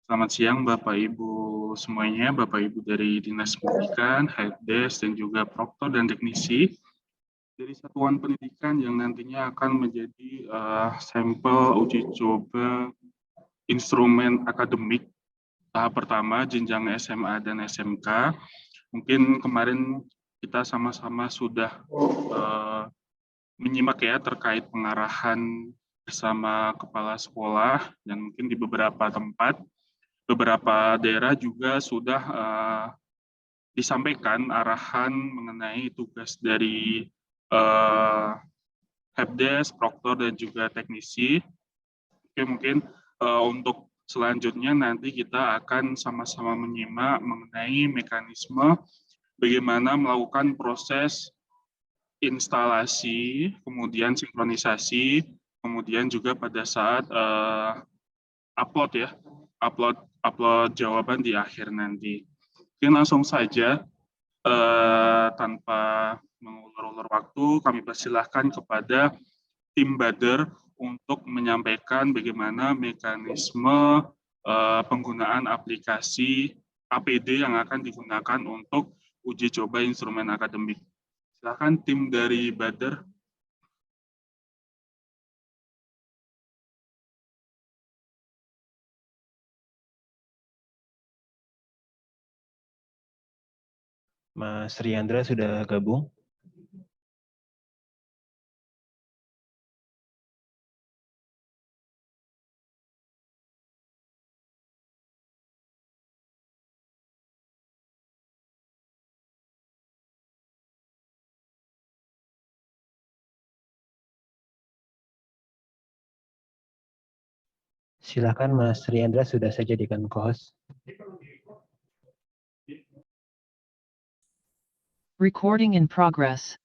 Selamat siang Bapak Ibu semuanya, Bapak Ibu dari Dinas Pendidikan, Helpdesk, dan juga proktor dan teknisi dari satuan pendidikan yang nantinya akan menjadi sampel uji coba instrumen akademik tahap pertama jenjang SMA dan SMK. Mungkin kemarin kita sama-sama sudah menyimak ya terkait pengarahan bersama kepala sekolah dan mungkin di beberapa tempat. Beberapa daerah juga sudah disampaikan arahan mengenai tugas dari helpdesk, proktor, dan juga teknisi. Oke, mungkin untuk selanjutnya nanti kita akan sama-sama menyimak mengenai mekanisme bagaimana melakukan proses instalasi, kemudian sinkronisasi, kemudian juga pada saat upload ya, upload jawaban di akhir nanti. Mungkin langsung saja tanpa mengulur-ulur waktu, kami persilahkan kepada tim Bader untuk menyampaikan bagaimana mekanisme penggunaan aplikasi APD yang akan digunakan untuk uji coba instrumen akademik. Silakan tim dari Bader. Mas Riandra sudah gabung. Silakan Mas Riandra, sudah saya jadikan co-host. Recording in progress.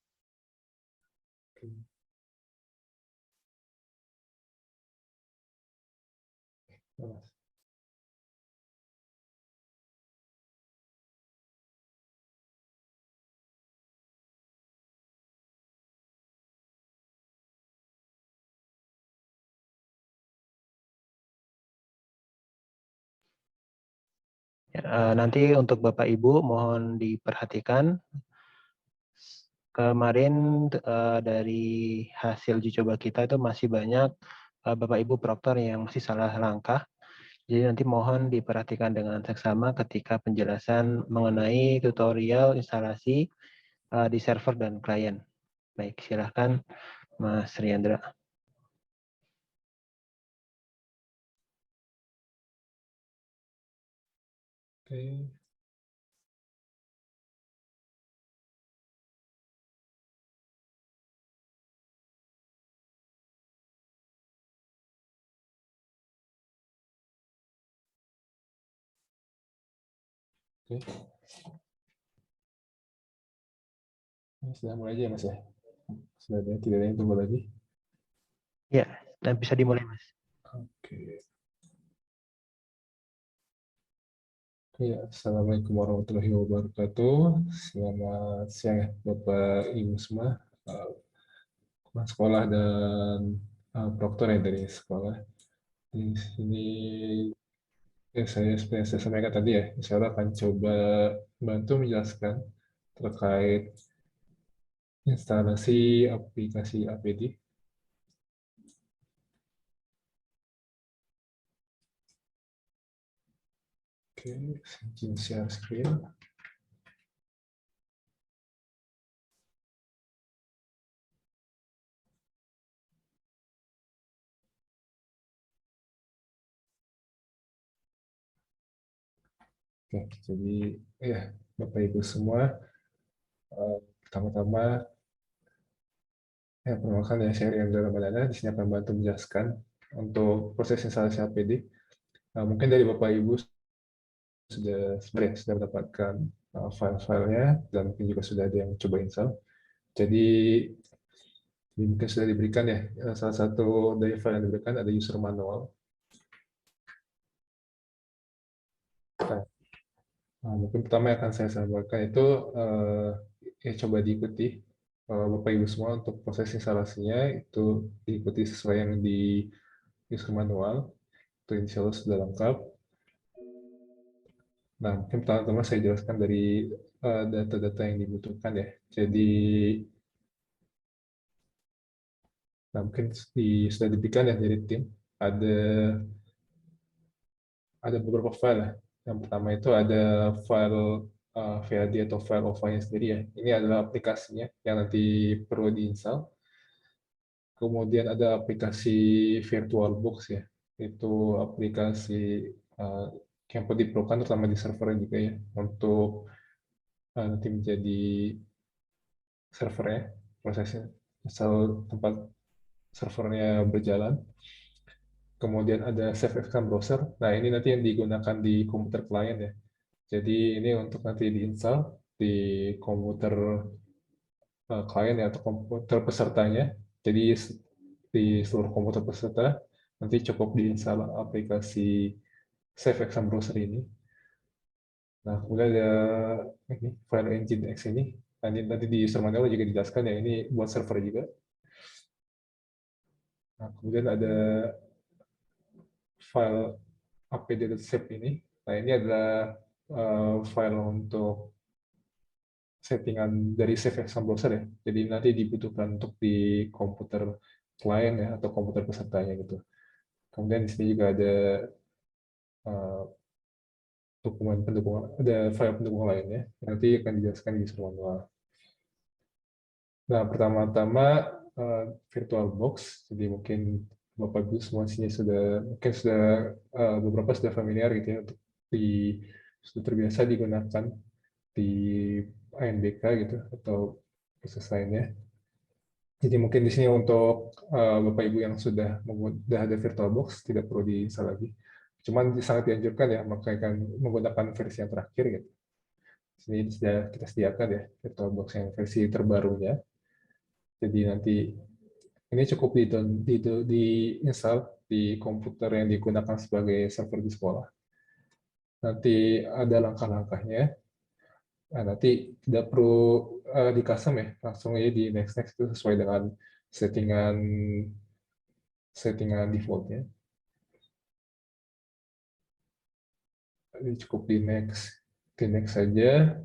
Nanti untuk Bapak Ibu mohon diperhatikan. Kemarin dari hasil uji coba kita itu masih banyak Bapak Ibu proktor yang masih salah langkah. Jadi nanti mohon diperhatikan dengan seksama ketika penjelasan mengenai tutorial instalasi di server dan klien. Baik, silahkan Mas Riandra. Oke. Oke. Sudah mulai aja ya Mas ya? Sudah ada, tidak ada yang tunggu lagi? Ya, dan bisa dimulai Mas. Oke. Ya, Assalamualaikum warahmatullahi wabarakatuh. Selamat siang ya Bapak Ibu semua, sekolah dan proktor yang dari sekolah. Di sini saya seperti yang saya sampaikan tadi ya, saya akan coba bantu menjelaskan terkait instalasi aplikasi APD. Oke, izin share screen. Oke, jadi ya Bapak Ibu semua, pertama-tama perkenalkan ya, saya Rian Ramadana, di sini akan bantu menjelaskan untuk proses instalasi APD. Mungkin dari Bapak Ibu sudah mendapatkan file-filenya dan mungkin juga sudah ada yang coba install. Jadi mungkin sudah diberikan ya, salah satu dari file yang diberikan ada user manual. Nah, mungkin pertama yang akan saya sampaikan itu coba diikuti Bapak Ibu semua untuk proses instalasinya itu diikuti sesuai yang di user manual. Itu insya Allah sudah lengkap. Nah, mungkin pertama-tama saya jelaskan dari data-data yang dibutuhkan ya. Jadi, nah mungkin sudah diberikan ya dari tim. Ada beberapa file ya. Yang pertama itu ada file VAD atau file OVA-nya sendiri ya. Ini adalah aplikasinya yang nanti perlu diinstal. Kemudian ada aplikasi VirtualBox ya. Itu aplikasi yang perlu diperlukan terutama di server juga ya untuk nanti menjadi servernya, prosesnya, asal tempat servernya berjalan. Kemudian ada Save Exam Browser. Nah, ini nanti yang digunakan di komputer klien ya. Jadi ini untuk nanti diinstal di komputer klien ya, atau komputer pesertanya. Jadi di seluruh komputer peserta nanti cukup diinstal aplikasi Save Exam Browser ini. Nah, kemudian ada ini, File Engine X ini. Nanti di user manual juga dijelaskan ya, ini buat server juga. Nah, kemudian ada file apd.zip ini. Nah, ini adalah file untuk settingan dari Save Exam Browser ya. Jadi nanti dibutuhkan untuk di komputer klien ya, atau komputer pesertanya gitu. Kemudian di sini juga ada dokumen pendukung, ada file pendukung lainnya. Nanti akan dijelaskan di user manual. Nah, pertama-tama VirtualBox. Jadi mungkin Bapak Ibu semua sini mungkin beberapa sudah familiar gitu ya, untuk sudah terbiasa digunakan di ANBK gitu atau proses lainnya. Jadi mungkin di sini untuk Bapak Ibu yang sudah ada VirtualBox tidak perlu diinstal lagi. Cuman sangat dianjurkan ya menggunakan versi yang terakhir gitu. Sini sudah kita sediakan ya VirtualBox yang versi terbarunya. Jadi nanti ini cukup diinstal di komputer yang digunakan sebagai server di sekolah. Nanti ada langkah-langkahnya. Nah, nanti tidak perlu di custom ya, langsung aja di next itu sesuai dengan settingan defaultnya. Jadi cukup di next saja.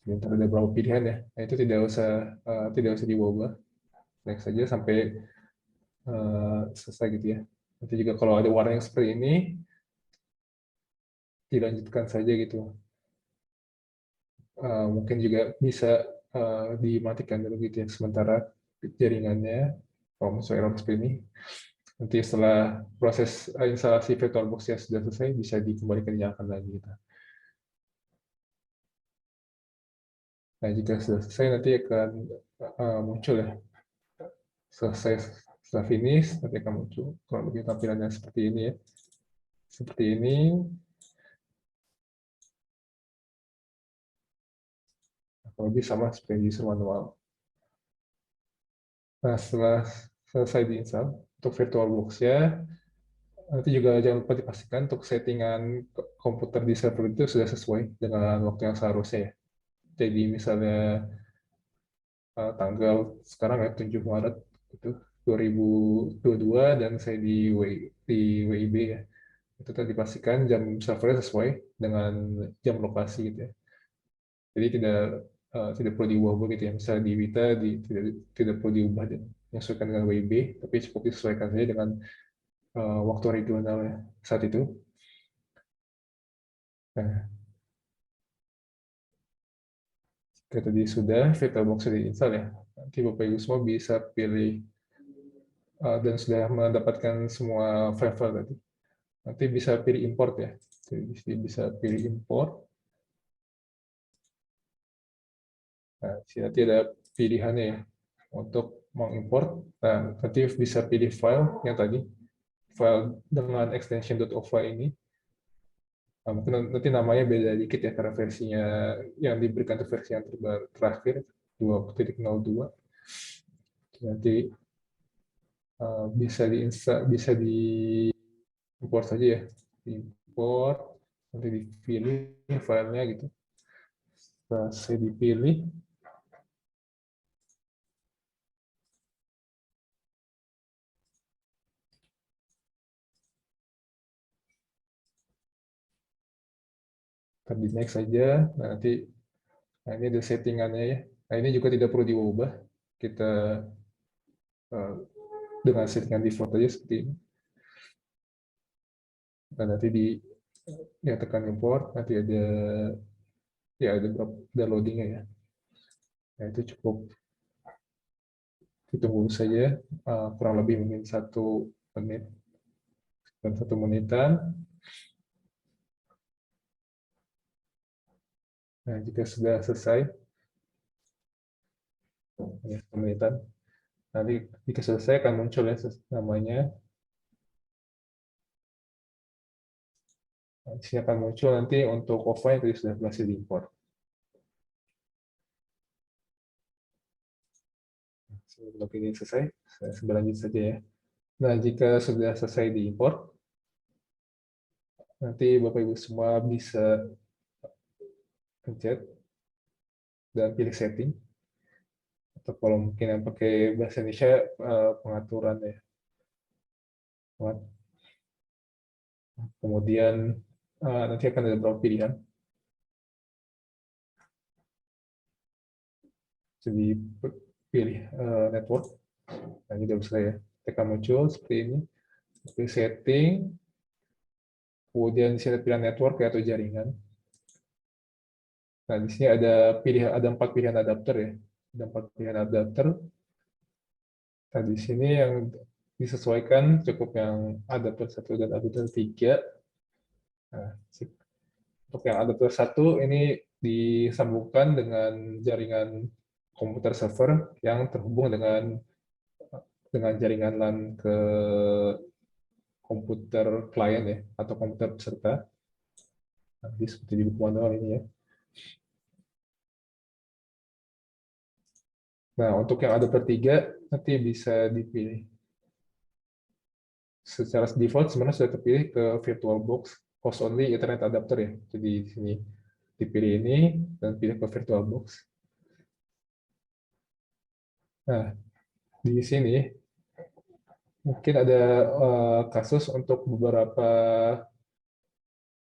Nanti ada beberapa pilihan ya. Nah, itu tidak usah diubah. Next saja sampai selesai gitu ya. Nanti juga kalau ada warna yang seperti ini, dilanjutkan saja gitu. Mungkin juga bisa dimatikan dulu gitu ya sementara jaringannya. Kalau misalnya error seperti ini, nanti setelah proses instalasi VirtualBox yang sudah selesai bisa dikembalikan dinyalakan lagi gitu. Nah, jika sudah selesai nanti akan muncul ya. Setelah finish nanti akan muncul. Kalau begitu tampilannya seperti ini ya. Seperti ini. Kalau lebih sama seperti di user manual. Nah, setelah selesai diinstal untuk VirtualBox-nya, nanti juga jangan lupa dipastikan untuk settingan komputer di server itu sudah sesuai dengan waktu yang seharusnya ya. Jadi misalnya tanggal sekarang ya 7 Maret itu 2022 dan saya di WIB ya. Itu tadi dipastikan jam servernya sesuai dengan jam lokasi gitu ya. Jadi tidak perlu diubah gitu ya. Misalnya di Wita tidak perlu diubah dan menyesuaikan dengan WIB, tapi cukup disesuaikan saja dengan waktu regional ya, saat itu. Nah, tadi sudah VirtualBox sudah diinstal ya. Nanti Bapak Ibu semua bisa pilih dan sudah mendapatkan semua file-file tadi. Nanti bisa pilih import ya. Jadi bisa pilih import. Nah, nanti ada pilihannya ya untuk mengimport. Nah, nanti bisa pilih file yang tadi, file dengan extension .ova ini. Nah, mungkin nanti namanya beda dikit ya karena versinya yang diberikan itu versi yang terakhir 2.02. Nanti bisa diimport saja ya, import, nanti dipilih filenya gitu. Saya dipilih, Akan di next saja. Nah, nanti ini ada settingannya ya. Nah, ini juga tidak perlu diubah. Kita dengan settingan default aja seperti ini. Dan nanti ya tekan import, nanti ada loadingnya ya. Nah, itu cukup ditunggu saja, kurang lebih mungkin 1 menit dan 1 menitan. Nah, jika sudah selesai, ya, 1 menitan. Nanti jika selesai akan muncul ya namanya. Di sini akan muncul nanti untuk OVA yang tadi sudah berhasil diimport. Sebelum ini selesai, saya lanjut saja ya. Nah, jika sudah selesai diimport, nanti Bapak Ibu semua bisa pencet dan pilih setting. Atau kalau mungkin yang pakai bahasa Indonesia, pengaturan ya. Kemudian nanti akan ada beberapa pilihan. Jadi pilih network. Nah, ini sudah saya tekan muncul seperti ini. Pilih setting. Kemudian di sini pilihan network atau jaringan. Nah, di sini ada 4 pilihan adapter ya. Ada 4 pilihan adapter. Nah, di sini yang disesuaikan cukup yang adapter 1 dan adapter 3. Nah, untuk yang adapter 1 ini disambungkan dengan jaringan komputer server yang terhubung dengan jaringan LAN ke komputer klien ya, atau komputer peserta. Nanti seperti di buku manual ini ya. Nah, untuk yang adapter 3 nanti bisa dipilih. Secara default sebenarnya sudah terpilih ke VirtualBox host only Ethernet adapter ya. Jadi di sini dipilih ini dan pilih ke VirtualBox. Nah, di sini mungkin ada kasus untuk beberapa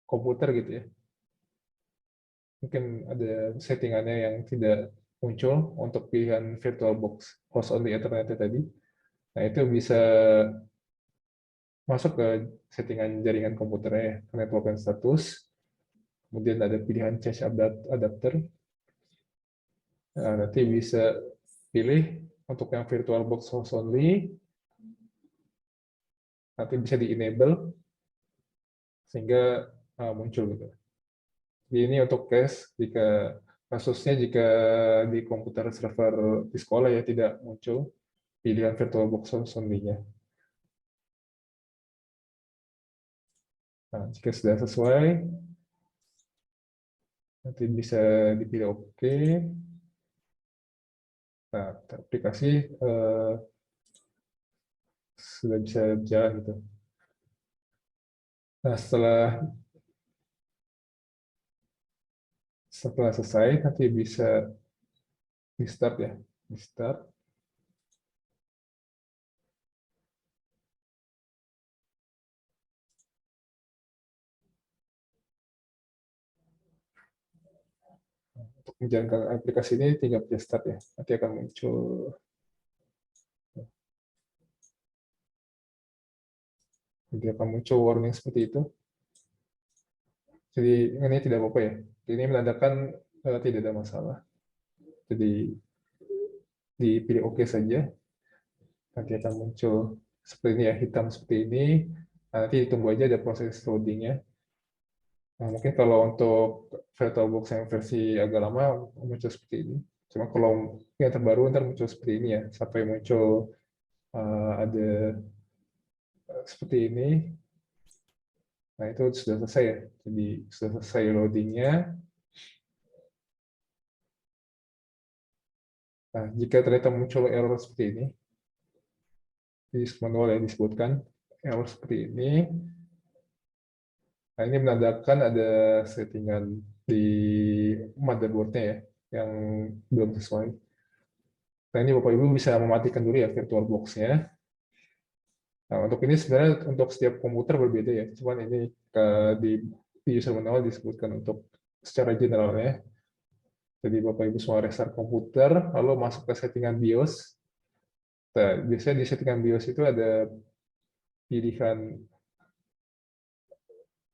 komputer gitu ya. Mungkin ada settingannya yang tidak muncul untuk pilihan VirtualBox host only Ethernet tadi. Nah, itu bisa masuk ke settingan jaringan komputernya, network and status. Kemudian ada pilihan change adapter. Nah, nanti bisa pilih untuk yang VirtualBox host only, nanti bisa di-enable sehingga muncul gitu. Jadi ini untuk case jika kasusnya jika di komputer server di sekolah ya tidak muncul pilihan VirtualBox host only-nya. Nah, jika sudah sesuai, nanti bisa dipilih OK. Nah, aplikasi sudah bisa berjalan gitu. Nah, setelah selesai, nanti bisa di start ya, di start. Untuk menjalankan aplikasi ini tinggal pilih start ya, nanti akan muncul. Nanti akan muncul warning seperti itu. Jadi ini tidak apa-apa ya. Ini menandakan tidak ada masalah. Jadi dipilih OK saja. Nanti akan muncul seperti ini ya, hitam seperti ini. Nah, nanti ditunggu aja ada proses loadingnya. Nah, mungkin kalau untuk VirtualBox yang versi agak lama muncul seperti ini. Cuma kalau yang terbaru ntar muncul seperti ini ya, sampai muncul ada seperti ini. Nah, itu sudah selesai ya. Jadi sudah selesai loadingnya. Nah, jika ternyata muncul error seperti ini, di manual ya disebutkan error seperti ini. Nah, ini menandakan ada settingan di motherboard-nya ya, yang belum sesuai. Nah, ini Bapak Ibu bisa mematikan dulu ya VirtualBox-nya. Nah, untuk ini sebenarnya untuk setiap komputer berbeda ya, cuman ini di user manual disebutkan untuk secara generalnya. Jadi Bapak Ibu semua restart komputer, lalu masuk ke settingan BIOS. Nah, biasanya di settingan BIOS itu ada pilihan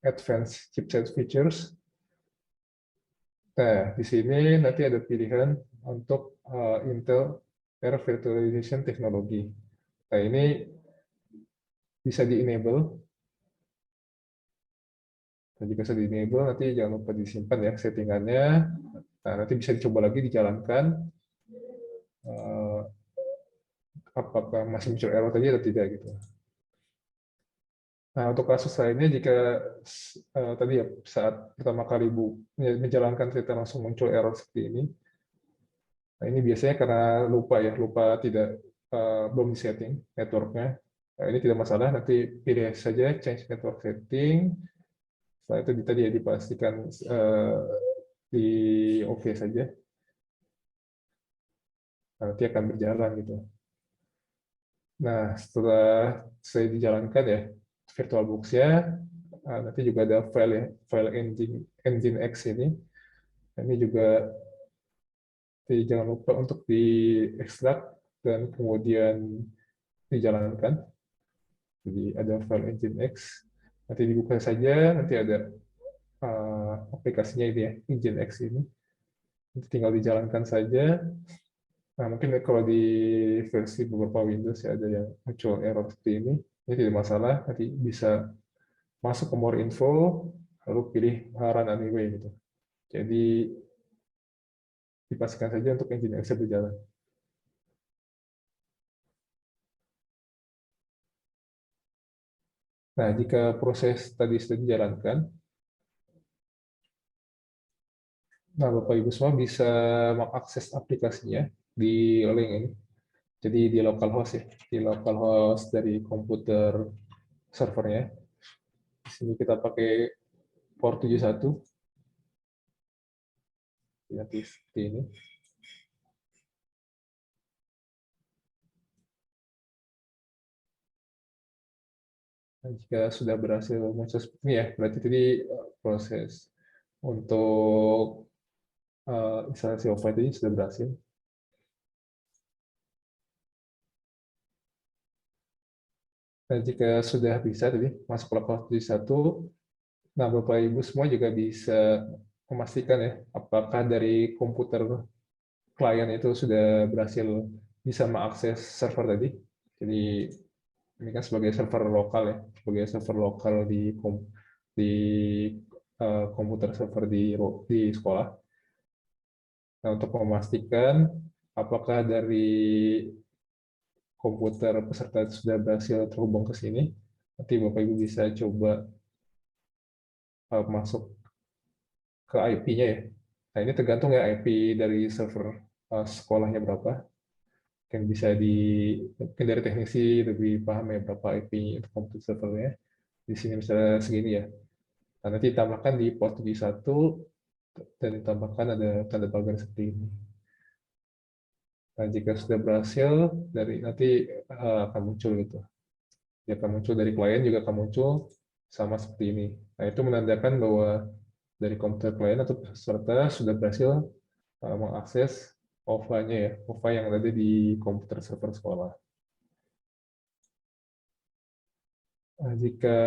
Advanced Chipset Features. Nah, di sini nanti ada pilihan untuk Intel Air Virtualization Technology. Nah, ini bisa di-enable. Nah, jika sudah di-enable, nanti jangan lupa disimpan ya settingannya. Nah, nanti bisa dicoba lagi dijalankan. Apakah masih muncul error tadi atau tidak gitu. Nah, untuk kasus lainnya jika tadi ya saat pertama kali menjalankan cerita langsung muncul error seperti ini. Nah, ini biasanya karena lupa tidak belum disetting networknya. Nah, ini tidak masalah, nanti pilih saja change network setting. Setelah itu tadi ya dipastikan di OK saja. Nah, nanti akan berjalan gitu. Nah, setelah saya dijalankan ya VirtualBox-nya, nanti juga ada file ya, file Nginx ini. Ini juga jangan lupa untuk diekstrak dan kemudian dijalankan. Jadi ada file Nginx, nanti dibuka saja, nanti ada aplikasinya ini ya, Nginx ini. Nanti tinggal dijalankan saja. Nah, mungkin kalau di versi beberapa Windows ya ada yang muncul error seperti ini. Ini tidak masalah, nanti bisa masuk ke more info, lalu pilih run anyway gitu. Jadi dipastikan saja untuk Nginx berjalan. Nah, jika proses tadi sudah dijalankan, nah Bapak Ibu semua bisa mengakses aplikasinya di link ini. Jadi di localhost ya, di localhost dari komputer servernya. Di sini kita pakai port 71. Nanti seperti ini. Nah, jika sudah berhasil muncul seperti ini ya, berarti tadi proses untuk instalasi OVA tadi sudah berhasil. Nah, jika sudah bisa tadi masuk ke localhost 71, nah Bapak Ibu semua juga bisa memastikan ya, apakah dari komputer klien itu sudah berhasil bisa mengakses server tadi. Jadi ini kan sebagai server lokal ya, sebagai server lokal di komputer server di sekolah. Nah, untuk memastikan apakah dari komputer peserta sudah berhasil terhubung ke sini, nanti Bapak Ibu bisa coba masuk ke IP-nya ya. Nah, ini tergantung ya IP dari server sekolahnya berapa. Mungkin bisa mungkin dari teknisi lebih paham ya berapa IP untuk komputer servernya. Di sini misalnya segini ya. Nah, nanti ditambahkan di port 71 dan ditambahkan ada tanda pagar seperti ini. Nah, jika sudah berhasil, nanti akan muncul gitu. Dia akan muncul dari klien juga akan muncul sama seperti ini. Nah, itu menandakan bahwa dari komputer klien atau peserta sudah berhasil mengakses OVA-nya ya, OVA yang ada di komputer server sekolah. Nah, jika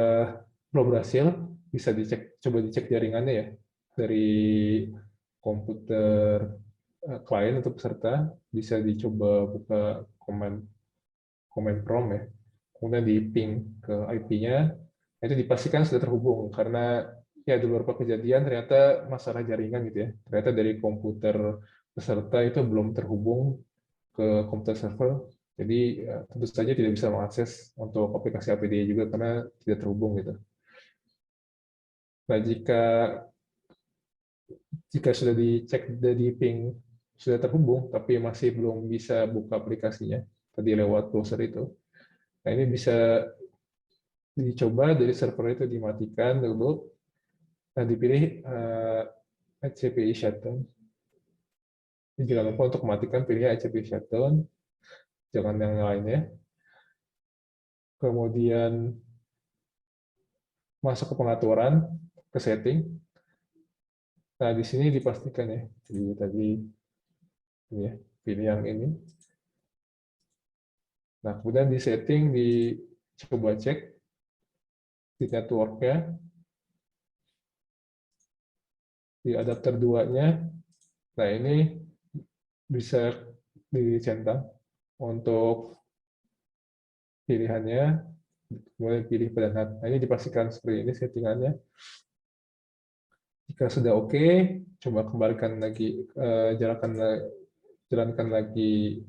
belum berhasil, bisa coba dicek jaringannya ya dari komputer klien atau peserta, bisa dicoba buka command prompt ya, kemudian di ping ke IP-nya, itu dipastikan sudah terhubung karena ya ada beberapa kejadian ternyata masalah jaringan gitu ya, ternyata dari komputer peserta itu belum terhubung ke komputer server, jadi ya, tentu saja tidak bisa mengakses untuk aplikasi APD juga karena tidak terhubung gitu. Nah, jika sudah dicek dari ping sudah terhubung tapi masih belum bisa buka aplikasinya tadi lewat browser itu, nah ini bisa dicoba dari server itu dimatikan dulu dan dipilih HCPI shutdown. Jangan lupa untuk mematikan pilih HCPI shutdown, jangan yang lainnya. Kemudian masuk ke pengaturan, ke setting. Nah, di sini dipastikan ya. Jadi tadi ini ya, pilih yang ini. Nah, kemudian di setting, coba cek di network-nya, di adapter 2-nya. Nah, ini bisa dicentang untuk pilihannya, kemudian pilih pada NAT. Nah, ini dipastikan seperti ini settingannya. Jika sudah oke, coba kembalikan lagi, jalankan lagi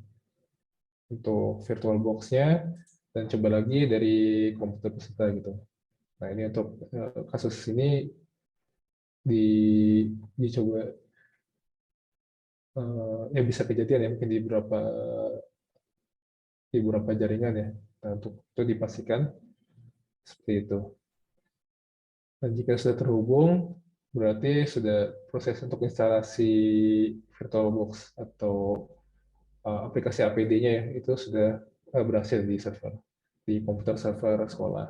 untuk VirtualBox-nya, dan coba lagi dari komputer peserta gitu. Nah, ini untuk kasus ini dicoba, ya bisa kejadian ya, mungkin di beberapa jaringan ya. Nah, untuk itu dipastikan seperti itu. Dan jika sudah terhubung, berarti sudah proses untuk instalasi VirtualBox atau aplikasi APD-nya ya, itu sudah berhasil di server, di komputer server sekolah.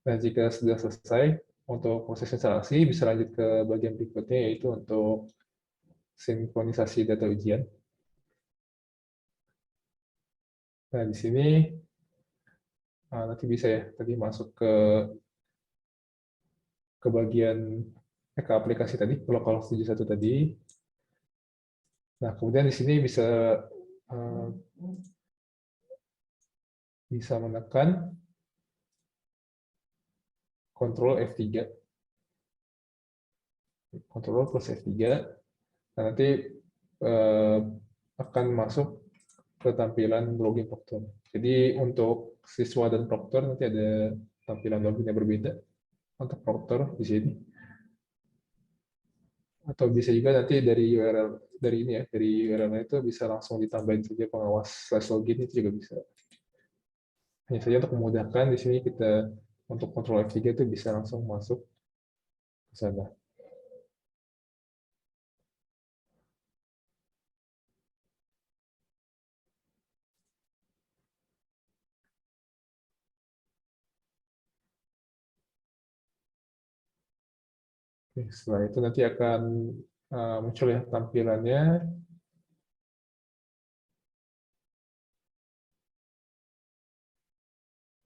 Nah, jika sudah selesai untuk proses instalasi, bisa lanjut ke bagian berikutnya, yaitu untuk sinkronisasi data ujian. Nah, di sini nanti bisa ya, tadi masuk ke bagian ke aplikasi tadi, Localhost 71 tadi. Nah, kemudian di sini bisa menekan Ctrl F3. Ctrl plus F3. Nah, nanti akan masuk ke tampilan login Proctor. Jadi untuk siswa dan Proctor nanti ada tampilan login yang berbeda untuk Proctor di sini. Atau bisa juga nanti dari URL dari ini ya, dari URL itu bisa langsung ditambahin saja pengawas /login, itu juga bisa. Hanya saja untuk memudahkan di sini kita untuk Ctrl F3 itu bisa langsung masuk ke sana. Oke, setelah itu nanti akan muncul ya tampilannya.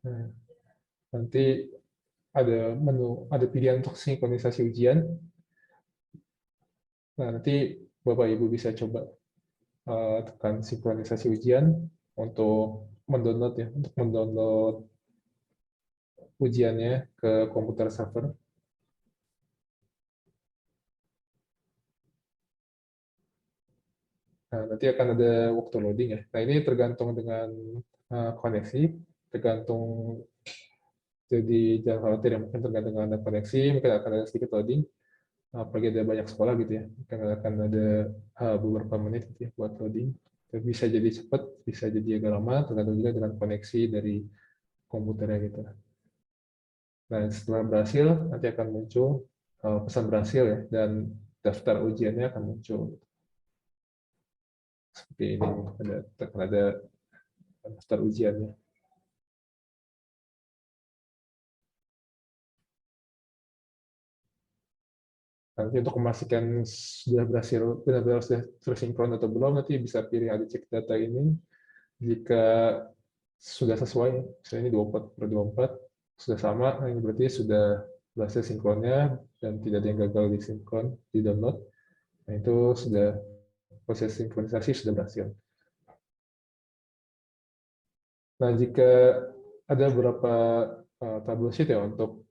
Nah, nanti ada pilihan untuk sinkronisasi ujian. Nah, nanti Bapak Ibu bisa coba tekan sinkronisasi ujian untuk mendownload ujiannya ke komputer server. Nah, nanti akan ada waktu loading ya. Nah, ini tergantung dengan koneksi, tergantung, jadi jangan khawatir ya, mungkin tergantung dengan koneksi, mungkin akan ada sedikit loading, apalagi ada banyak sekolah gitu ya, mungkin akan ada beberapa menit gitu ya buat loading. Bisa jadi cepat, bisa jadi agak lama, tergantung juga dengan koneksi dari komputernya gitu. Nah, setelah berhasil, nanti akan muncul pesan berhasil ya, dan daftar ujiannya akan muncul. Seperti ini, ada daftar ujiannya. Nanti untuk memastikan sudah berhasil, benar-benar sudah tersinkron atau belum, nanti bisa pilih ada cek data ini. Jika sudah sesuai, misalnya ini 24/24, sudah sama, ini berarti sudah berhasil sinkronnya dan tidak ada yang gagal di sinkron, di download. Nah, itu sudah proses sinkronisasi sudah berhasil. Nah, jika ada beberapa troubleshoot ya untuk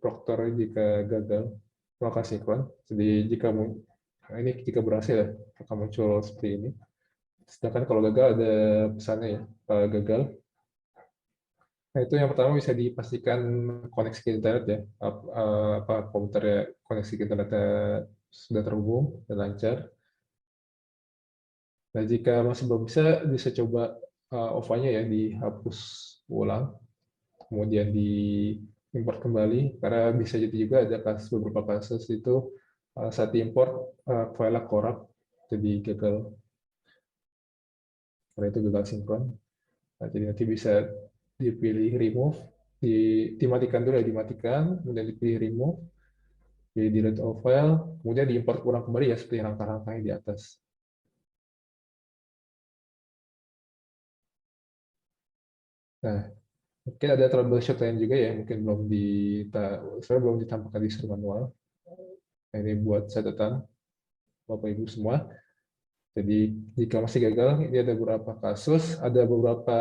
Proctor jika gagal melakukan sinkron. Jadi jika berhasil ya, akan muncul seperti ini. Sedangkan kalau gagal ada pesannya ya, gagal. Nah, itu yang pertama bisa dipastikan koneksi ke internet ya, komputernya koneksi ke internetnya sudah terhubung dan lancar. Nah, jika masih belum bisa coba OVA-nya ya dihapus ulang, kemudian diimport kembali, karena bisa jadi juga ada beberapa kasus itu saat diimport file korup, jadi gagal, karena itu gagal sinkron. Nah, jadi nanti bisa dipilih remove, dimatikan dulu ya, dimatikan, kemudian dipilih remove, Jadi delete all file, kemudian diimport ulang kembali ya seperti langkah-langkahnya di atas. Nah, mungkin ada troubleshoot lain juga ya, mungkin belum ditampilkan di seru manual. Nah, ini buat catatan Bapak Ibu semua. Jadi jika masih gagal, ini ada beberapa kasus, ada beberapa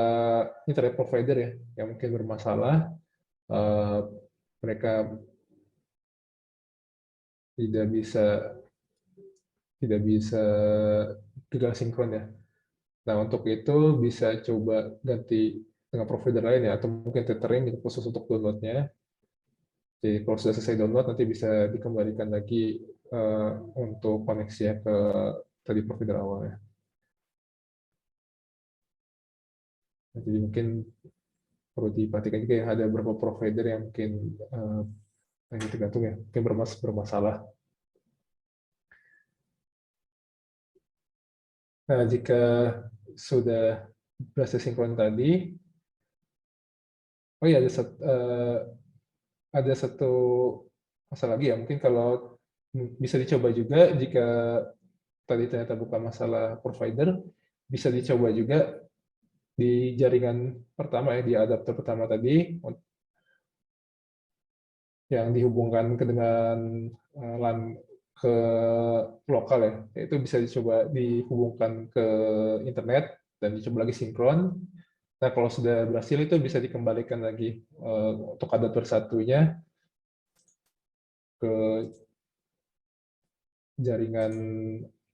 internet provider ya yang mungkin bermasalah. Mereka tidak bisa gagal sinkron ya. Nah, untuk itu bisa coba ganti dengan provider lain ya, atau mungkin tethering gitu, khusus untuk downloadnya. Jadi kalau sudah selesai download, nanti bisa dikembalikan lagi untuk koneksi ya ke tadi provider awalnya. Jadi mungkin perlu diperhatikan juga ya, ada beberapa provider yang mungkin ini tergantung ya, mungkin bermasalah. Nah, jika sudah berhasil sinkron tadi, oh iya ada satu masalah lagi ya, mungkin kalau bisa dicoba juga jika tadi ternyata bukan masalah provider, bisa dicoba juga di jaringan pertama ya, di adapter pertama tadi yang dihubungkan dengan LAN ke lokal ya, itu bisa dicoba dihubungkan ke internet dan dicoba lagi sinkron. Nah, kalau sudah berhasil itu bisa dikembalikan lagi untuk adapter satunya ke jaringan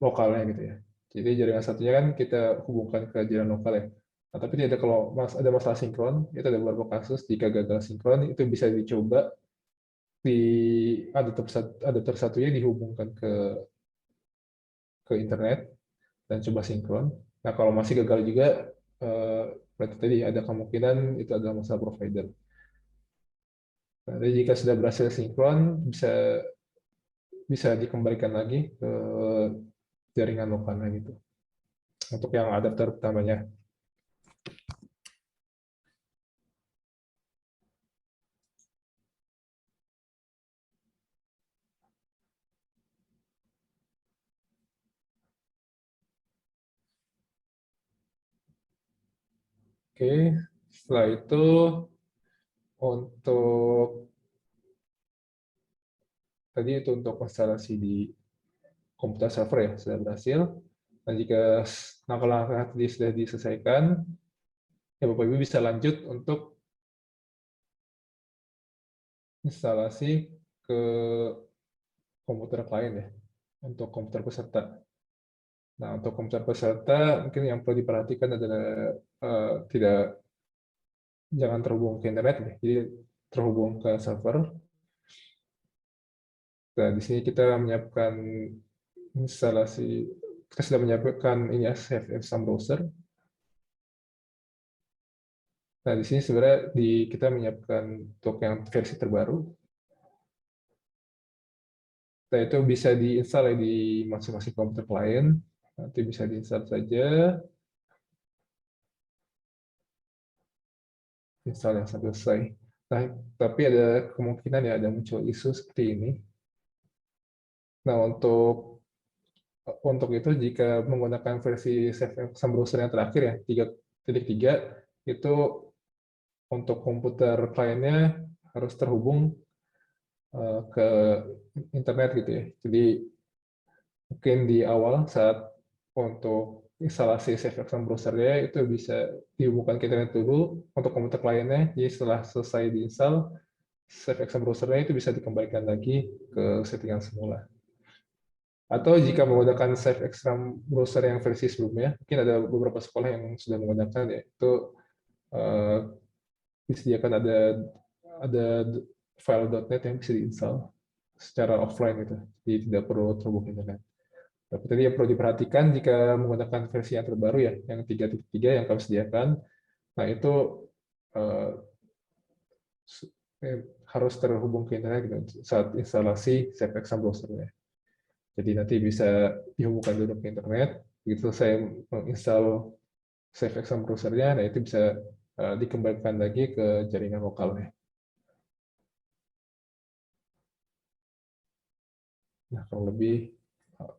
lokalnya gitu ya. Jadi jaringan satunya kan kita hubungkan ke jaringan lokal ya. Nah, tapi tidak kalau ada masalah sinkron, itu ada beberapa kasus jika gagal sinkron itu bisa dicoba di adapter satunya dihubungkan ke internet dan coba sinkron. Nah, kalau masih gagal juga berarti tadi ada kemungkinan itu adalah masalah provider. Nah, jadi jika sudah berhasil sinkron bisa dikembalikan lagi ke jaringan lokalnya gitu. Untuk yang adapter pertamanya. Oke, setelah itu untuk tadi itu untuk instalasi di komputer server ya sudah berhasil. Dan jika langkah-langkah tadi sudah diselesaikan, ya Bapak Ibu bisa lanjut untuk instalasi ke komputer klien ya, untuk komputer peserta. Nah, untuk komputer peserta mungkin yang perlu diperhatikan adalah jangan terhubung ke internet ya, jadi terhubung ke server. Nah, di sini kita menyiapkan instalasi, kita sudah menyiapkan ini ya, Save Exam Browser. Nah, di sini sebenarnya kita menyiapkan untuk yang versi terbaru. Nah, itu bisa diinstal ya di masing-masing komputer klien. Nanti bisa diinstal saja. Install yang sampai selesai. Nah, tapi ada kemungkinan ya ada muncul isu seperti ini. Nah, untuk itu jika menggunakan versi Save Exam Browser yang terakhir ya 3.3 itu untuk komputer kliennya harus terhubung ke internet gitu ya. Jadi mungkin di awal saat untuk instalasi Save Exam Browser-nya itu bisa dihubungkan ke internet dulu untuk komputer kliennya. Jadi setelah selesai diinstal, Save Exam Browser-nya itu bisa dikembalikan lagi ke settingan semula. Atau jika menggunakan Save Exam Browser yang versi sebelumnya, mungkin ada beberapa sekolah yang sudah menggunakan yaitu disediakan ada file.net yang bisa diinstal secara offline gitu, jadi tidak perlu terhubung internet. Tapi tadi yang perlu diperhatikan jika menggunakan versi yang terbaru ya, yang 3.3 yang kami sediakan, nah itu harus terhubung ke internet gitu, saat instalasi Save Exam Browser-nya. Jadi nanti bisa dihubungkan dulu ke internet, begitu saya menginstal Save Exam Browser-nya, nah itu bisa dikembalikan lagi ke jaringan lokalnya. Nah, kalau lebih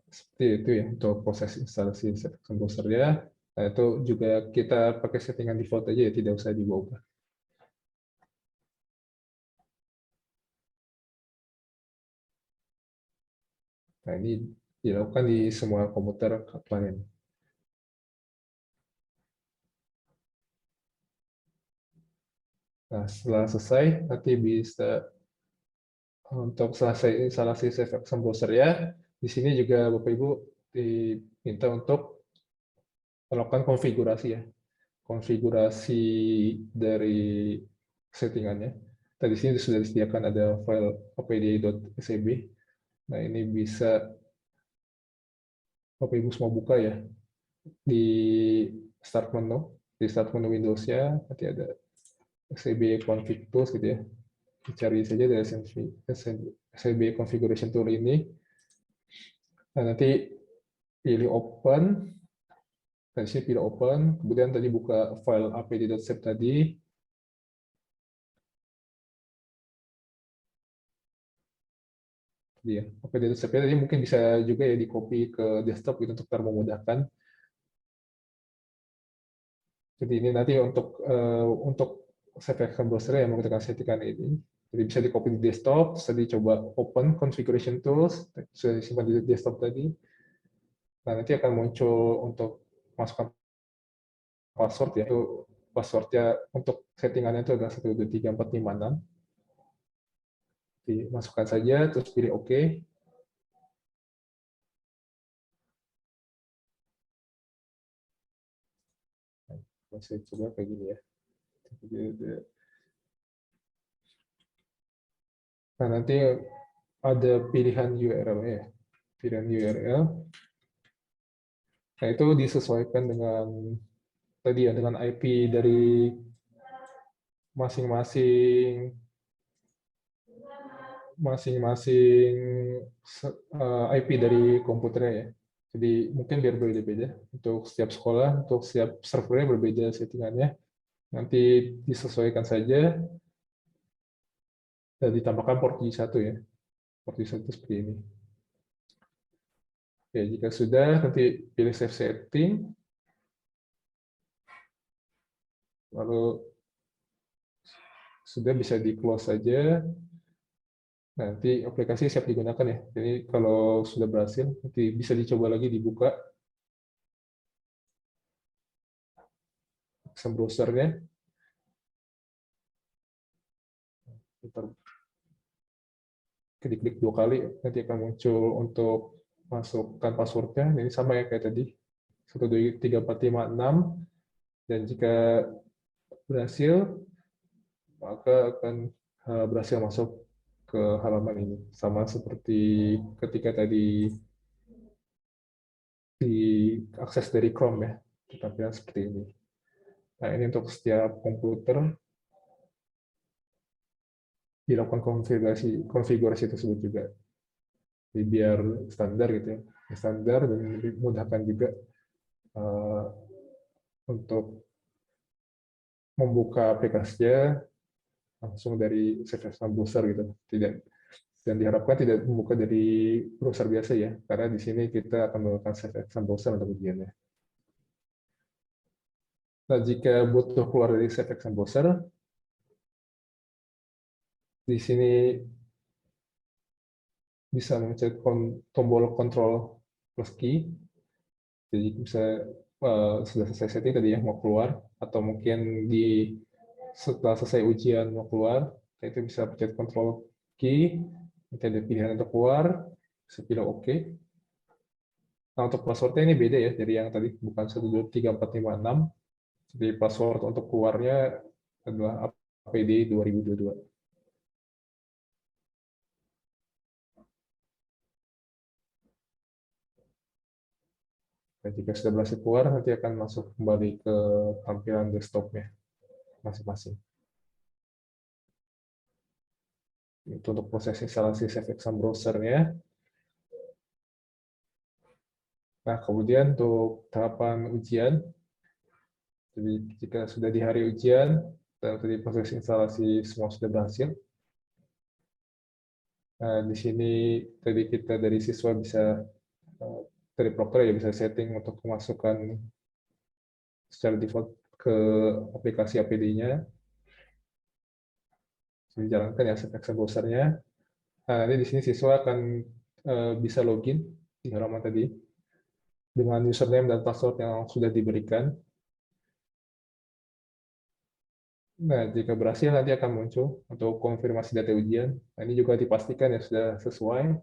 seperti itu ya untuk proses instalasi CFX Composer ya. Nah, itu juga kita pakai settingan default aja ya, tidak usah diubah. Nah, ini dilakukan di semua komputer klien. Nah, setelah selesai, nanti bisa untuk selesai instalasi CFX Composer ya. Di sini juga Bapak Ibu diminta untuk melakukan konfigurasi ya. Konfigurasi dari settingannya. Tadi sini sudah disediakan ada file apd.scb. Nah, ini bisa Bapak Ibu semua buka ya di start menu, Windows-nya nanti ada scb config tools gitu ya. Dicari saja dari scb configuration tool ini. Nah, nanti pilih open. Dari sini pilih open, kemudian tadi buka file apd.scb tadi. Ya, apd.scb tadi mungkin bisa juga ya di copy ke desktop gitu untuk memudahkan. Jadi ini nanti untuk CFX Composer yang mau kita settingkan ini. Jadi bisa di copy di desktop, tadi coba open configuration tools, sudah disimpan di desktop tadi. Nah, nanti akan muncul untuk masukkan password ya. Itu passwordnya untuk settingannya itu adalah 123456. Dimasukkan saja, terus pilih OK. Saya coba kayak gini ya. Nah, nanti ada pilihan URL ya. Pilihan URL. Nah, itu disesuaikan dengan tadi ya, dengan IP dari masing-masing IP dari komputernya ya. Jadi mungkin biar berbeda-beda untuk setiap sekolah, untuk setiap servernya berbeda settingannya. Nanti disesuaikan saja dan ditambahkan port J1 ya. Port J1 seperti ini. Ya, jika sudah, nanti pilih Save Setting. Lalu sudah bisa di-close saja. Nanti aplikasi siap digunakan ya. Jadi kalau sudah berhasil, nanti bisa dicoba lagi dibuka browsernya. Klik-klik 2 kali, nanti akan muncul untuk masukkan passwordnya. Ini sama ya kayak tadi, 123456. Dan jika berhasil, maka akan berhasil masuk ke halaman ini. Sama seperti ketika tadi diakses dari Chrome ya, tampilan seperti ini. Nah, ini untuk setiap komputer dilakukan konfigurasi tersebut juga. Jadi biar standar gitu ya, standar dan memudahkan juga untuk membuka aplikasinya langsung dari CFX browser gitu. Dan diharapkan tidak membuka dari browser biasa ya, karena di sini kita akan menggunakan CFX browser untuk ujiannya. Nah, jika butuh keluar dari CFX browser, di sini bisa mencet tombol Ctrl plus key. Jadi bisa sudah selesai setting tadi ya mau keluar, atau mungkin setelah selesai ujian mau keluar, itu bisa pencet Ctrl key, nanti ada pilihan untuk keluar, bisa pilih OK. Nah, untuk passwordnya ini beda ya dari yang tadi, bukan 123456. Jadi password untuk keluarnya adalah APD 2022. Dan jika sudah berhasil keluar, nanti akan masuk kembali ke tampilan desktopnya masing-masing. Itu untuk proses instalasi CFX browser-nya. Nah, kemudian untuk tahapan ujian, jadi jika sudah di hari ujian, dan tadi proses instalasi semua sudah berhasil, Nah, di sini tadi kita dari siswa bisa dari proktor ya bisa setting untuk memasukkan secara default ke aplikasi APD-nya, dijalankan ya action browser-nya. Nah, nanti di sini siswa akan bisa login di halaman tadi dengan username dan password yang sudah diberikan. Nah, jika berhasil nanti akan muncul untuk konfirmasi data ujian. Nah, ini juga dipastikan ya sudah sesuai,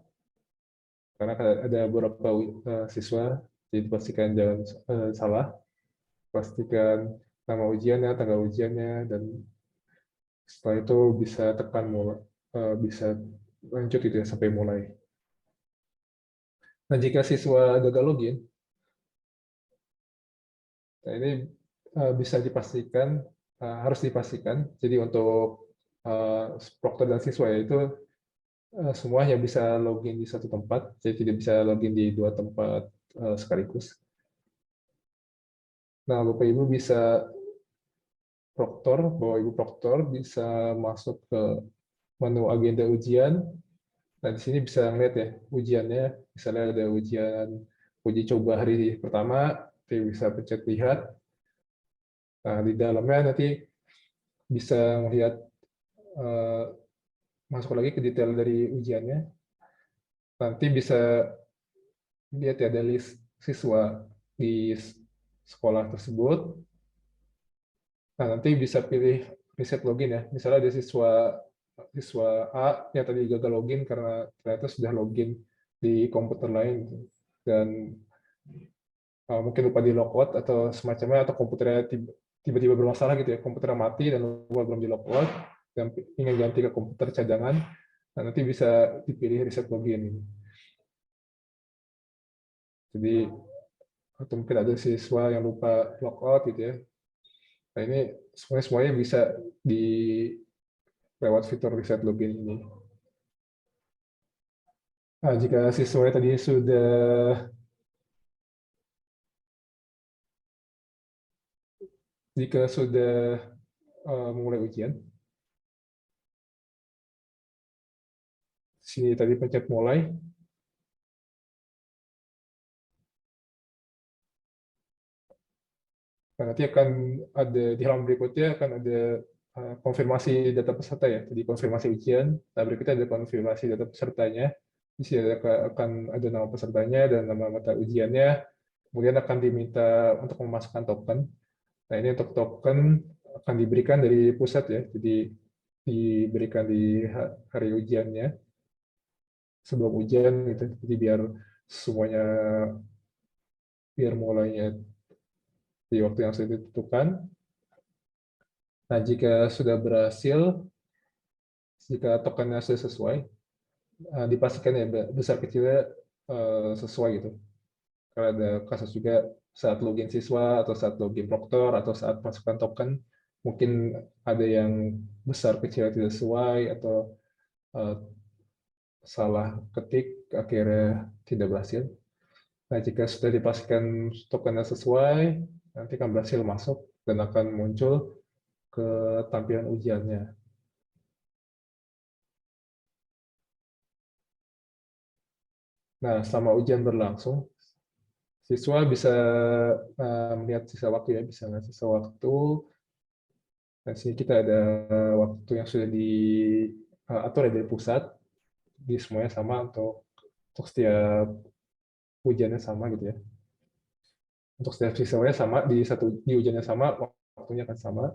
karena ada beberapa siswa, jadi dipastikan jangan salah. Pastikan nama ujiannya, tanggal ujiannya, dan setelah itu bisa tekan mulai, bisa lanjut itu ya sampai mulai. Nah, jika siswa gagal login, nah ini bisa dipastikan, harus dipastikan. Jadi untuk proktor dan siswa itu semuanya bisa login di satu tempat, jadi tidak bisa login di dua tempat sekaligus. Nah, Bapak Ibu bisa Bapak Ibu proktor bisa masuk ke menu agenda ujian. Nah, di sini bisa ngeliat ya ujiannya, misalnya ada uji coba hari pertama, bisa pencet lihat. Nah, di dalamnya nanti bisa melihat masuk lagi ke detail dari ujiannya. Nanti bisa lihat ya ada list siswa di sekolah tersebut. Nah, nanti bisa pilih reset login ya. Misalnya ada siswa A yang tadi gagal login karena ternyata sudah login di komputer lain dan mungkin lupa di logout atau semacamnya, atau komputernya tiba-tiba bermasalah gitu ya, komputernya mati dan lupa belum di logout dan ingin ganti ke komputer cadangan. Nah, nanti bisa dipilih reset login. Jadi atau mungkin ada siswa yang lupa logout gitu ya. Nah, ini semuanya bisa di lewat fitur reset login ini. Nah, jika siswa tadi sudah memulai ujian, sini tadi pencet mulai. Nah, nanti akan ada di halaman berikutnya akan ada konfirmasi data peserta ya. Jadi konfirmasi ujian. Nah, berikutnya ada konfirmasi data pesertanya. Di sini akan ada nama pesertanya dan nama mata ujiannya. Kemudian akan diminta untuk memasukkan token. Nah, ini untuk token akan diberikan dari pusat ya. Jadi diberikan di hari ujiannya sebelum ujian gitu. Jadi semuanya biar mulainya di waktu yang sudah ditentukan. Nah, jika sudah berhasil, jika tokennya sudah sesuai, dipastikan ya besar kecilnya sesuai gitu. Karena ada kasus juga saat login siswa atau saat login proktor atau saat masukkan token, mungkin ada yang besar kecilnya tidak sesuai atau salah ketik, akhirnya tidak berhasil. Nah, jika sudah dipastikan tokennya sesuai, nanti akan berhasil masuk dan akan muncul ke tampilan ujiannya. Nah, selama ujian berlangsung, siswa bisa melihat sisa waktu ya, bisa melihat sisa waktu. Di sini kita ada waktu yang sudah diatur dari pusat, di semuanya sama untuk setiap ujiannya sama gitu ya. Untuk setiap siswanya sama, di ujiannya sama, waktunya akan sama.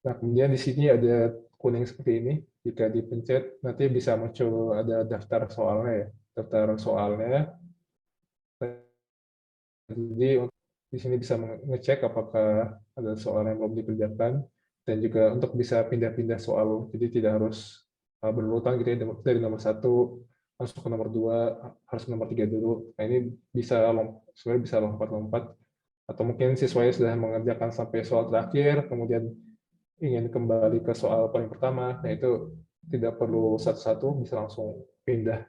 Nah, kemudian di sini ada kuning seperti ini. Jika dipencet, nanti bisa muncul ada daftar soalnya ya. Daftar soalnya. Jadi di sini bisa mengecek apakah ada soal yang belum dikerjakan, dan juga untuk bisa pindah-pindah soal. Jadi tidak harus berurutan gitu ya, dari nomor 1 masuk ke nomor 2, harus nomor 3 dulu. Nah, ini sebenarnya bisa lompat-lompat. Atau mungkin siswanya sudah mengerjakan sampai soal terakhir, kemudian ingin kembali ke soal paling pertama, nah itu tidak perlu satu-satu, bisa langsung pindah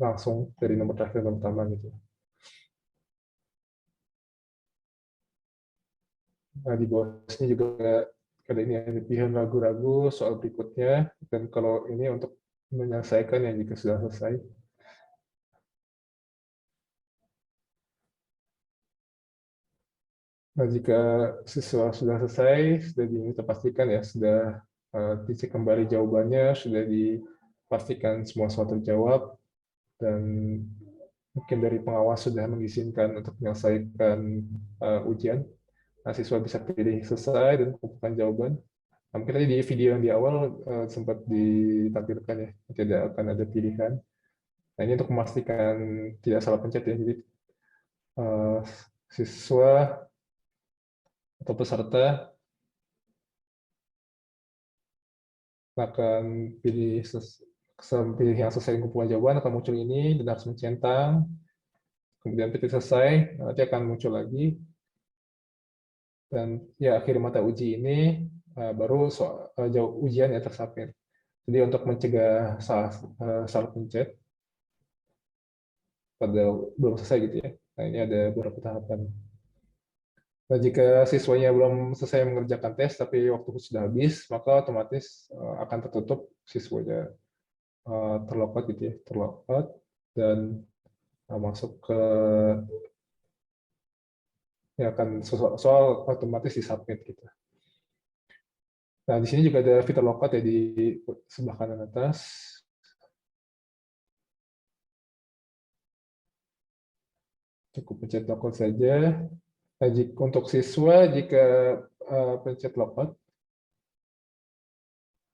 langsung dari nomor terakhir ke nomor pertama gitu. Nah, di bawah sini juga ada ini ada pilihan ragu-ragu soal berikutnya, dan kalau ini untuk menyelesaikan yang jika sudah selesai. Nah, jika siswa sudah selesai, sudah kita pastikan ya, sudah dicek kembali jawabannya, sudah dipastikan semua soal terjawab, dan mungkin dari pengawas sudah mengizinkan untuk menyelesaikan ujian. Nah, siswa bisa pilih selesai dan kumpulkan jawaban. Nah, mungkin tadi di video yang di awal sempat ditampilkan ya, tidak akan ada pilihan. Nah, ini untuk memastikan tidak salah pencet ya, jadi siswa atau peserta akan pilih yang selesai kumpulan jawaban akan muncul ini dan harus mencentang, kemudian pilih selesai, nanti akan muncul lagi, dan ya akhir mata uji ini baru ujian yang tersubmit. Jadi untuk mencegah salah pencet pada belum selesai gitu ya. Nah, ini ada beberapa tahapan. Nah, jika siswanya belum selesai mengerjakan tes tapi waktu sudah habis, maka otomatis akan tertutup, siswanya terlopot gitu ya, terlopot dan masuk ke ya akan soal otomatis disubmit gitu. Nah, di sini juga ada fitur lockout ya di sebelah kanan atas. Cukup pencet lockout saja. Nah, untuk siswa jika pencet lockout,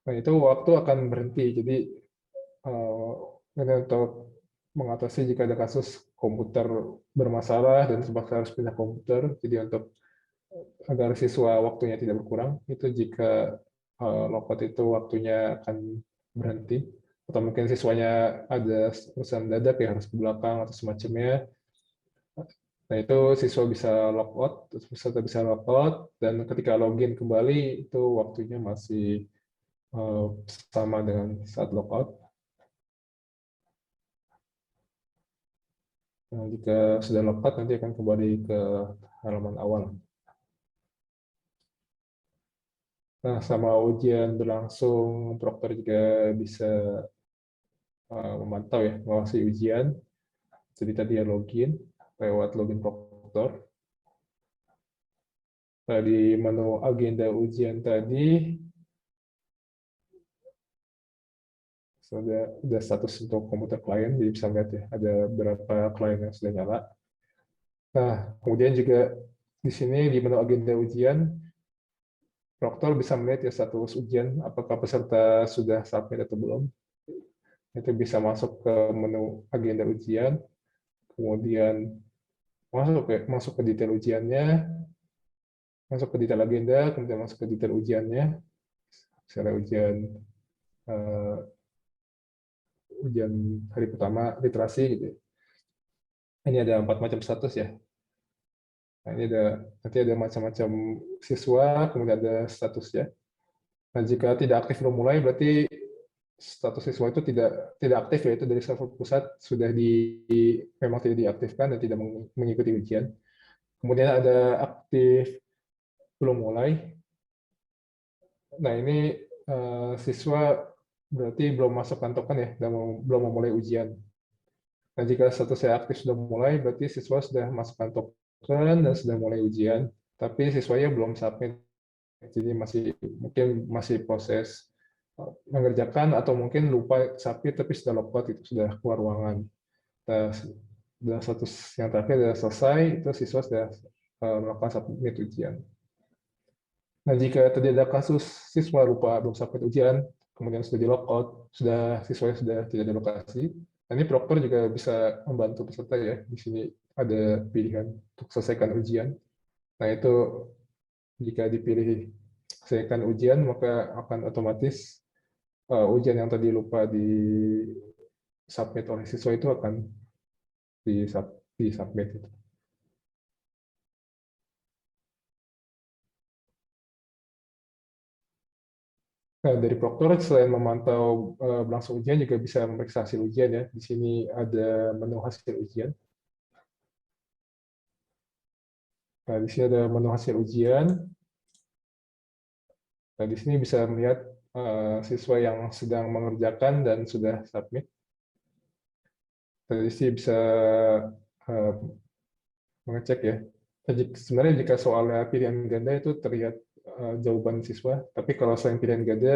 nah itu waktu akan berhenti. Jadi ini untuk mengatasi jika ada kasus komputer bermasalah dan terpaksa harus pindah komputer. Jadi untuk agar siswa waktunya tidak berkurang, itu jika lockout itu waktunya akan berhenti. Atau mungkin siswanya ada urusan dadak ya harus ke belakang atau semacamnya. Nah, itu siswa bisa logout, peserta bisa logout, dan ketika login kembali itu waktunya masih sama dengan saat logout. Nah, jika sudah logout nanti akan kembali ke halaman awal. Nah, sama ujian berlangsung, Proktor juga bisa memantau ya, mengawasi ujian. Jadi tadi ya login, lewat login Proktor. Nah, di menu agenda ujian tadi, ada status untuk komputer klien, jadi bisa lihat ya, ada beberapa klien yang sudah nyala. Nah, kemudian juga di sini di menu agenda ujian, Proktor bisa melihat ya status ujian, apakah peserta sudah submit atau belum. Itu bisa masuk ke menu agenda ujian, kemudian masuk ke detail ujiannya, masuk ke detail agenda, kemudian masuk ke detail ujiannya, misalnya ujian hari pertama literasi gitu. Ini ada 4 macam status ya. Nah, ini nanti ada macam-macam siswa, kemudian ada statusnya. Nah, jika tidak aktif belum mulai, berarti status siswa itu tidak aktif, yaitu dari server pusat sudah memang tidak diaktifkan dan tidak mengikuti ujian. Kemudian ada aktif belum mulai. Nah, ini siswa berarti belum masukkan token ya, dan belum memulai ujian. Nah, jika statusnya aktif sudah mulai, berarti siswa sudah masukkan token dan sudah mulai ujian, tapi siswanya belum submit. Jadi mungkin masih proses mengerjakan atau mungkin lupa submit tapi sudah logout, itu sudah keluar ruangan. Dan status yang terakhir sudah selesai, itu siswa sudah melakukan submit ujian. Nah, jika terjadi kasus siswa lupa belum submit ujian, kemudian sudah di logout, siswanya sudah tidak di lokasi, nah, ini Proktor juga bisa membantu peserta ya. Di sini ada pilihan untuk selesaikan ujian. Nah, itu jika dipilih selesaikan ujian, maka akan otomatis ujian yang tadi lupa di submit oleh siswa itu akan di submit. Nah, dari Proktor selain memantau berlangsung ujian juga bisa memeriksa hasil ujian ya. Di sini ada menu hasil ujian. Nah, di sini ada menu hasil ujian. Nah, di sini bisa melihat siswa yang sedang mengerjakan dan sudah submit. Di sini bisa mengecek ya. Sebenarnya jika soalnya pilihan ganda itu terlihat jawaban siswa, tapi kalau selain pilihan ganda,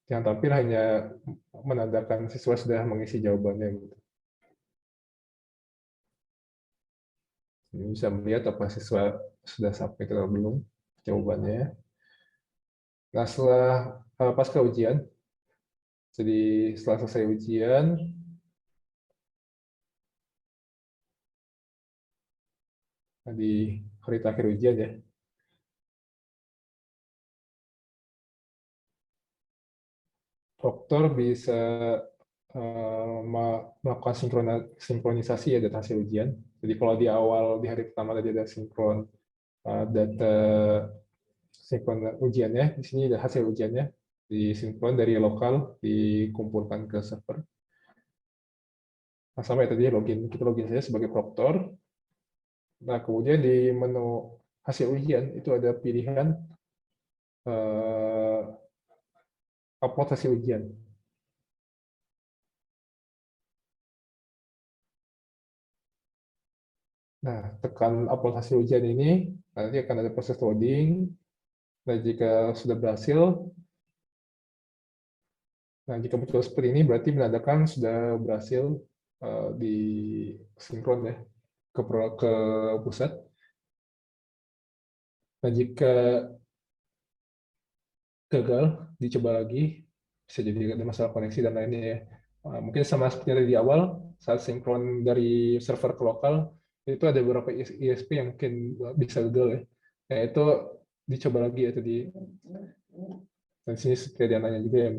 yang tampil hanya menandakan siswa sudah mengisi jawabannya. Gitu. Ini bisa melihat apa siswa sudah submit atau belum jawabannya. Nah, setelah pasca ujian, jadi setelah selesai ujian, di hari terakhir ujian ya, proktor bisa melakukan sinkronisasi ya data hasil ujian. Jadi kalau di awal di hari pertama tadi ada sinkron data sinkron ujiannya, di sini ada hasil ujiannya disinkron dari lokal dikumpulkan ke server. Nah, sampai tadi kita login saja sebagai proktor. Nah, kemudian di menu hasil ujian itu ada pilihan upload hasil ujian. Nah, tekan upload hasil ujian ini, nanti akan ada proses loading. Nah, jika sudah berhasil, nah jika betul seperti ini, berarti menandakan sudah berhasil di sinkron ya ke pusat. Nah, jika gagal, dicoba lagi, bisa jadi ada masalah koneksi dan lainnya ya. Mungkin sama seperti yang di awal, saat sinkron dari server ke lokal, itu ada beberapa ISP yang mungkin bisa gagal ya. Nah, itu dicoba lagi ya tadi. Dan sini seperti ada nanya juga ya,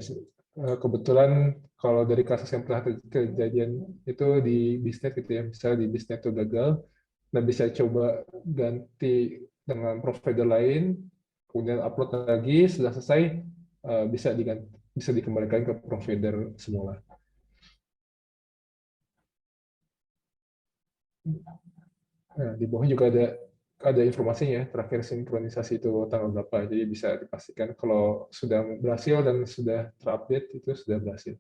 kebetulan kalau dari kasus yang pernah kejadian itu di bisnet gitu ya, misalnya di bisnet itu gagal, nah bisa coba ganti dengan provider lain, kemudian upload lagi, setelah selesai bisa dikembalikan ke provider semula. Nah, di bawah juga ada informasinya, terakhir sinkronisasi itu tanggal berapa, jadi bisa dipastikan kalau sudah berhasil dan sudah terupdate itu sudah berhasil.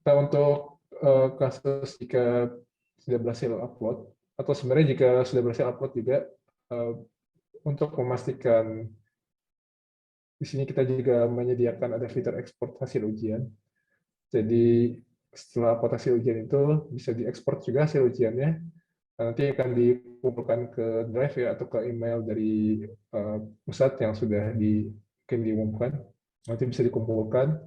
Nah, untuk kasus jika sudah berhasil upload, atau sebenarnya jika sudah berhasil upload juga, untuk memastikan di sini kita juga menyediakan ada fitur ekspor hasil ujian. Jadi setelah upload hasil ujian itu bisa diekspor juga hasil ujiannya. Nanti akan dikumpulkan ke drive ya atau ke email dari pusat yang sudah diumumkan. Nanti bisa dikumpulkan.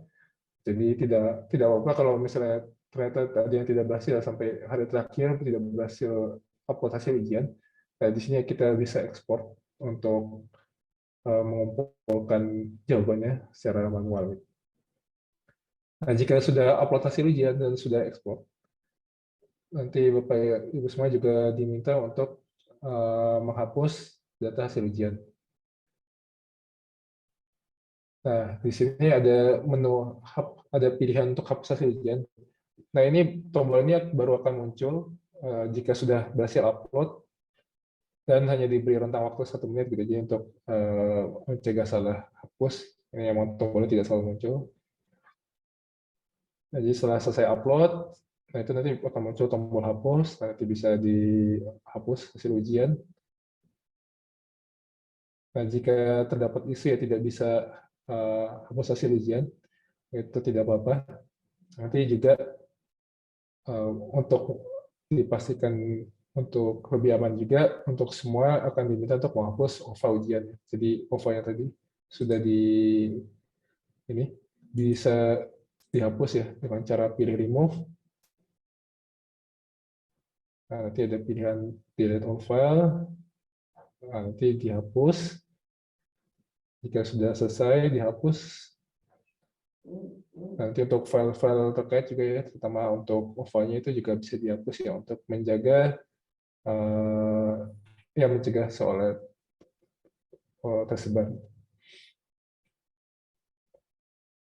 Jadi tidak apa-apa kalau misalnya ternyata ada yang tidak berhasil sampai hari terakhir tidak berhasil upload hasil ujian. Nah, di sini kita bisa ekspor untuk mengumpulkan jawabannya secara manual. Nah, jika sudah upload hasil ujian dan sudah ekspor, nanti Bapak Ibu semua juga diminta untuk menghapus data hasil ujian. Nah, di sini ada menu ada pilihan untuk hapus hasil ujian. Nah, ini tombol ini baru akan muncul jika sudah berhasil upload dan hanya diberi rentang waktu 1 menit gitu aja untuk mencegah salah hapus. Ini yang tombolnya tidak selalu muncul. Nah, jadi setelah selesai upload, nah itu nanti akan muncul tombol hapus, nanti bisa dihapus hasil ujian. Nah, jika terdapat isu ya tidak bisa hapus hasil ujian, itu tidak apa-apa. Nanti juga untuk dipastikan untuk lebih aman juga, untuk semua akan diminta untuk menghapus OVA ujian. Jadi OVA yang tadi sudah ini bisa dihapus ya dengan cara pilih remove. Nah, nanti ada pilihan delete all file. Nah, nanti dihapus. Jika sudah selesai dihapus. Nanti untuk file-file terkait juga ya, terutama untuk OVA-nya itu juga bisa dihapus ya untuk menjaga mencegah soal tersebar.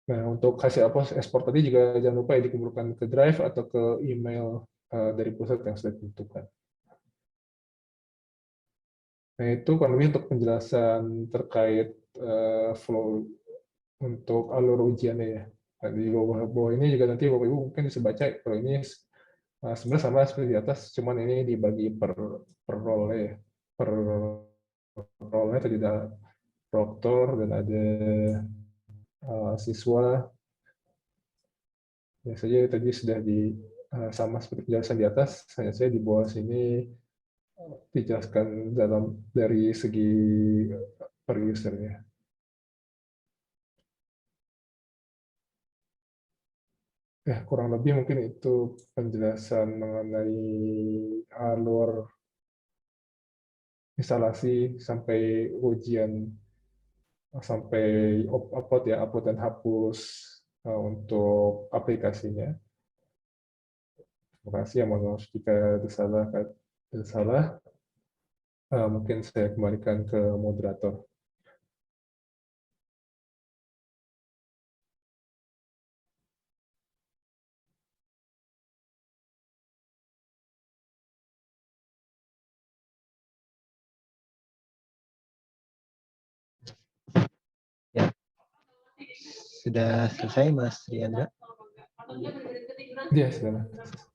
Nah, untuk hasil ekspor tadi juga jangan lupa ya dikumpulkan ke drive atau ke email dari pusat yang sudah ditentukan. Nah, itu kurang lebih untuk penjelasan terkait flow untuk alur ujiannya ya. Nah, di bawah ini juga nanti Bapak Ibu mungkin bisa baca kalau ini sebenarnya sama seperti di atas, cuman ini dibagi per role ya. Per role tadi ada proktor dan ada siswa. Ya saja tadi sudah sama seperti penjelasan di atas, hanya saya di bawah sini dijelaskan dari segi per usernya. Ya, kurang lebih mungkin itu penjelasan mengenai alur instalasi sampai ujian, sampai upload dan hapus untuk aplikasinya. Terima kasih, ya, mohon maaf jika ada salah. Mungkin saya kembalikan ke moderator. Ya, sudah selesai Mas Riandra? Ya, sudah.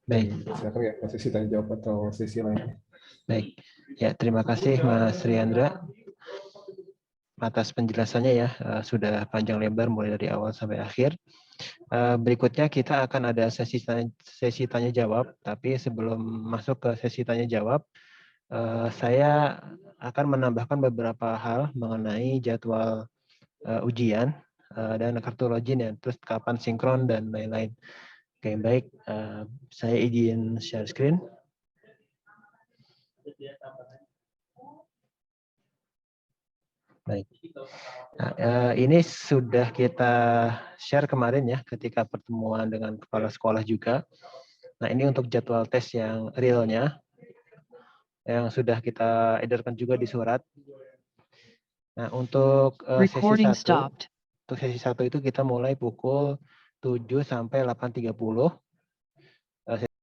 Baik. Silakan ya, sesi tanya jawab atau sesi lainnya. Baik, ya terima kasih Mas Riandra atas penjelasannya ya, sudah panjang lebar mulai dari awal sampai akhir. Berikutnya kita akan ada sesi tanya jawab, tapi sebelum masuk ke sesi tanya jawab, saya akan menambahkan beberapa hal mengenai jadwal ujian dan kartu login ya, terus kapan sinkron dan lain-lain. Oke, baik, saya izin share screen. Baik. Nah, ini sudah kita share kemarin ya ketika pertemuan dengan kepala sekolah juga. Nah, ini untuk jadwal tes yang realnya yang sudah kita edarkan juga di surat. Nah, untuk sesi 1 itu kita mulai pukul 7 sampai 8.30.